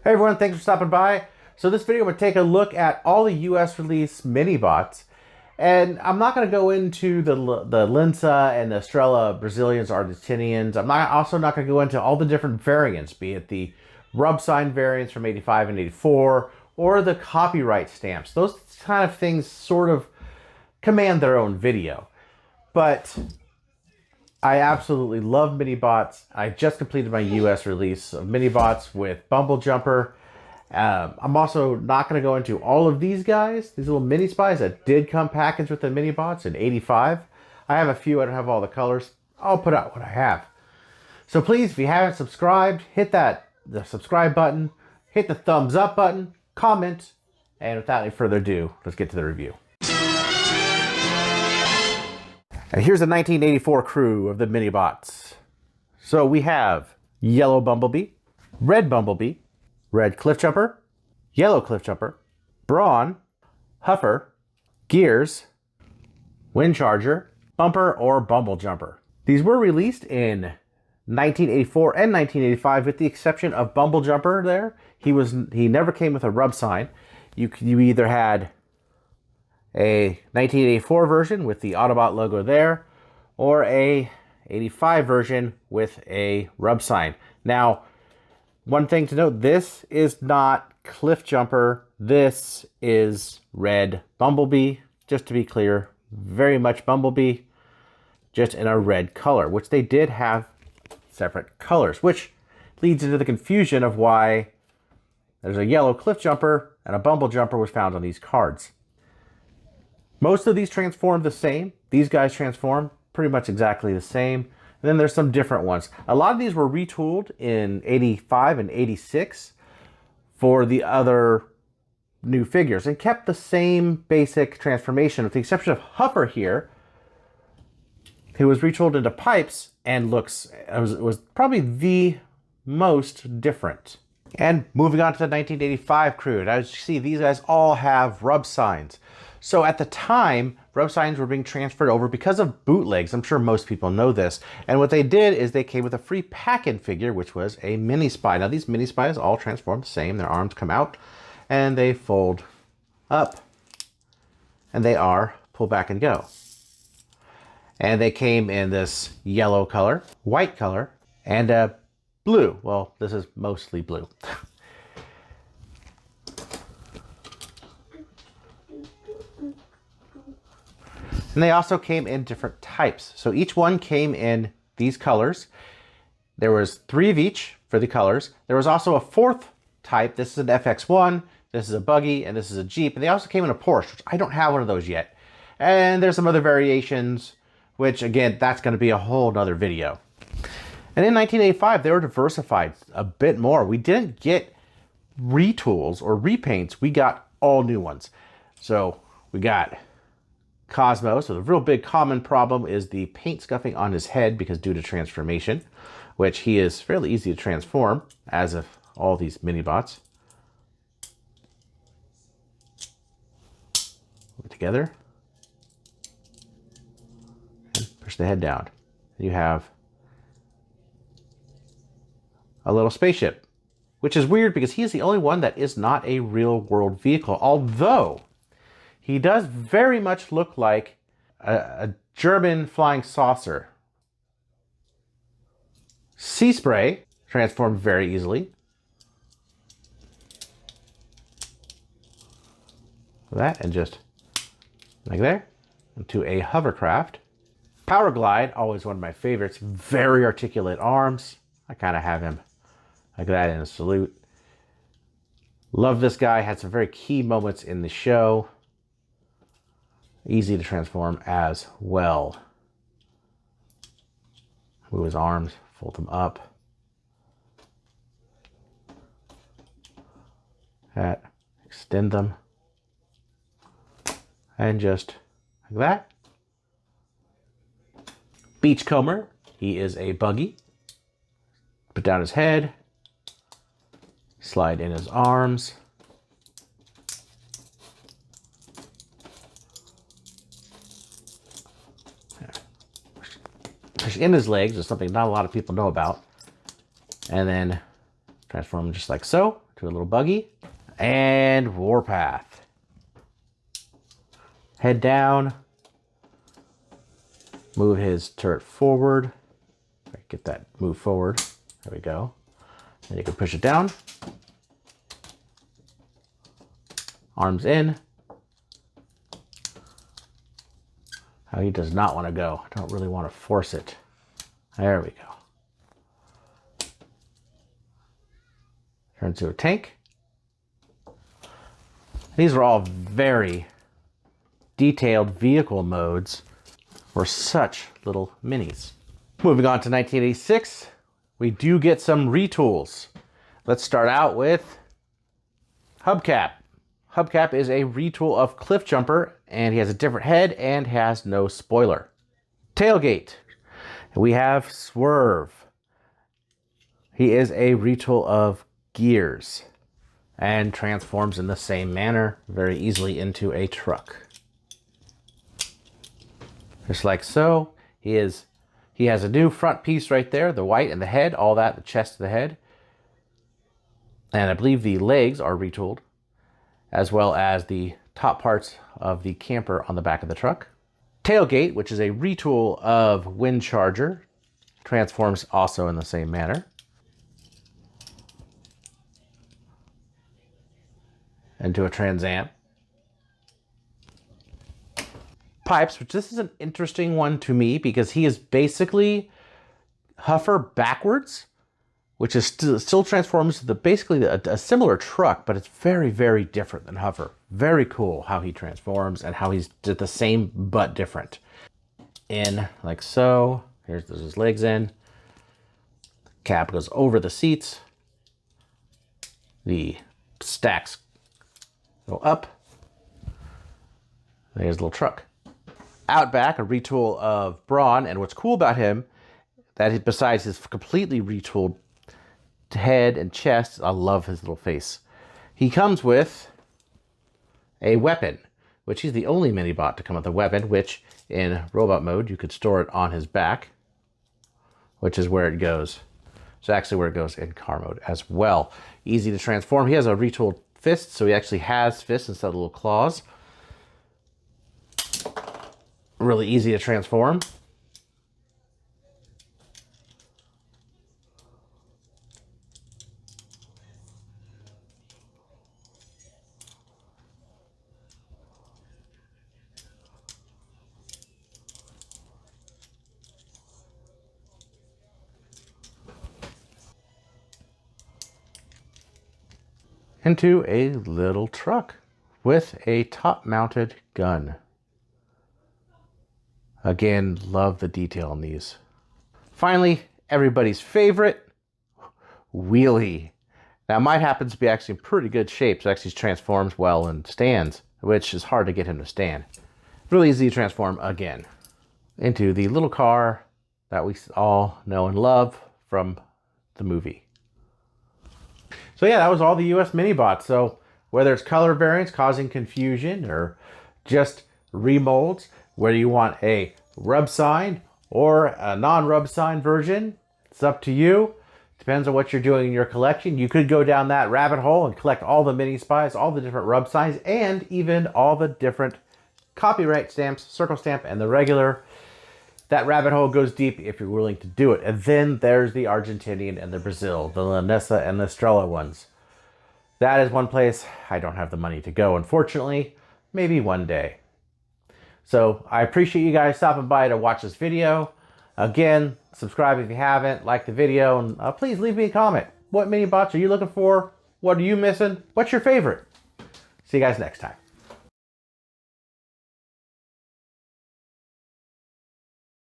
Hey everyone, thanks for stopping by. So this video, I'm going to take a look at all the US release Minibots. And I'm not going to go into the Linsa and the Estrella Brazilians, Argentinians. I'm also not going to go into all the different variants, be it the rub sign variants from 85 and 84, or the copyright stamps. Those kind of things sort of command their own video. But I absolutely love Minibots. I just completed my US release of Minibots with Bumble Jumper. I'm also not going to go into all of these guys, these little mini spies that did come packaged with the Minibots in 85. I have a few, I don't have all the colors. I'll put out what I have. So please, if you haven't subscribed, hit the subscribe button, hit the thumbs up button, comment, and without any further ado, let's get to the review. And here's the 1984 crew of the Minibots. So we have yellow Bumblebee, red Bumblebee, red Cliffjumper, yellow Cliffjumper, Brawn, Huffer, Gears, Windcharger, Bumper, or Bumble Jumper. These were released in 1984 and 1985 with the exception of Bumble Jumper there. He never came with a rub sign. You either had a 1984 version with the Autobot logo there, or a 85 version with a rub sign. Now, one thing to note, this is not Cliffjumper. This is red Bumblebee. Just to be clear, very much Bumblebee, just in a red color, which they did have separate colors, which leads into the confusion of why there's a yellow Cliffjumper and a Bumble Jumper was found on these cards. Most of these transform the same. These guys transform pretty much exactly the same. And then there's some different ones. A lot of these were retooled in 85 and 86 for the other new figures and kept the same basic transformation with the exception of Huffer here, who was retooled into pipes and was probably the most different. And moving on to the 1985 crew. As you see, these guys all have rub signs. So at the time, rub signs were being transferred over because of bootlegs. I'm sure most people know this. And what they did is they came with a free pack-in figure, which was a mini spy. Now these mini spies all transform the same. Their arms come out and they fold up and they are pull back and go. And they came in this yellow color, white color, and blue. Well, this is mostly blue. And they also came in different types. So each one came in these colors. There was 3 of each for the colors. There was also a 4th type. This is an FX1, this is a buggy, and this is a Jeep. And they also came in a Porsche, which I don't have one of those yet. And there's some other variations, which again, that's gonna be a whole nother video. And in 1985, they were diversified a bit more. We didn't get retools or repaints, we got all new ones. So we got Cosmo. So the real big common problem is the paint scuffing on his head because due to transformation, which he is fairly easy to transform, as of all these Minibots. Put it together and push the head down. You have a little spaceship, which is weird because he is the only one that is not a real world vehicle, although he does very much look like a German flying saucer. Sea Spray transformed very easily. That and just like there into a hovercraft. Power Glide, always one of my favorites. Very articulate arms. I kind of have him like that in a salute. Love this guy. Had some very key moments in the show. Easy to transform as well. Move his arms, fold them up. That, extend them. And just like that. Beachcomber, he is a buggy. Put down his head. Slide in his arms. In his legs is something not a lot of people know about. And then transform just like so. to a little buggy. And warpath. Head down. Move his turret forward. Get that move forward. There we go. And you can push it down. Arms in. Oh, he does not want to go. I don't really want to force it. There we go. Turns to a tank. These are all very detailed vehicle modes for such little minis. Moving on to 1986, we do get some retools. Let's start out with Hubcap. Hubcap is a retool of Cliffjumper, and he has a different head and has no spoiler. Tailgate. We have Swerve. He is a retool of Gears and transforms in the same manner very easily into a truck. Just like so. He has a new front piece right there, the white and the head, all that, the chest of the head. And I believe the legs are retooled, as well as the top parts of the camper on the back of the truck. Tailgate, which is a retool of Windcharger, transforms also in the same manner. Into a Trans Am. Pipes, which this is an interesting one to me because he is basically Huffer backwards, which is still transforms to basically a similar truck, but it's very, very different than Huffer. Very cool how he transforms and how he's did the same but different. In like so. There's his legs in. Cap goes over the seats. The stacks go up. There's a little truck. Outback, a retool of Brawn, and what's cool about him, that besides his completely retooled head and chest, I love his little face. He comes with a weapon, which he's the only Minibot to come with a weapon, which in robot mode, you could store it on his back, which is where it goes. It's actually where it goes in car mode as well. Easy to transform. He has a retooled fist, so he actually has fists instead of little claws. Really easy to transform. Into a little truck with a top-mounted gun. Again, love the detail on these. Finally, everybody's favorite, Wheelie. Now, mine happens to be actually in pretty good shape, so it actually transforms well and stands, which is hard to get him to stand. Really easy to transform again into the little car that we all know and love from the movie. So yeah, that was all the US Minibots. So whether it's color variants causing confusion or just remolds, whether you want a rub sign or a non-rub sign version, it's up to you. Depends on what you're doing in your collection. You could go down that rabbit hole and collect all the mini spies, all the different rub signs, and even all the different copyright stamps, circle stamp, and the regular. That rabbit hole goes deep if you're willing to do it. And then there's the Argentinian and the Brazil, the Lanessa and the Estrella ones. That is one place I don't have the money to go, unfortunately. Maybe one day. So I appreciate you guys stopping by to watch this video. Again, subscribe if you haven't, like the video, and please leave me a comment. What Minibots are you looking for? What are you missing? What's your favorite? See you guys next time.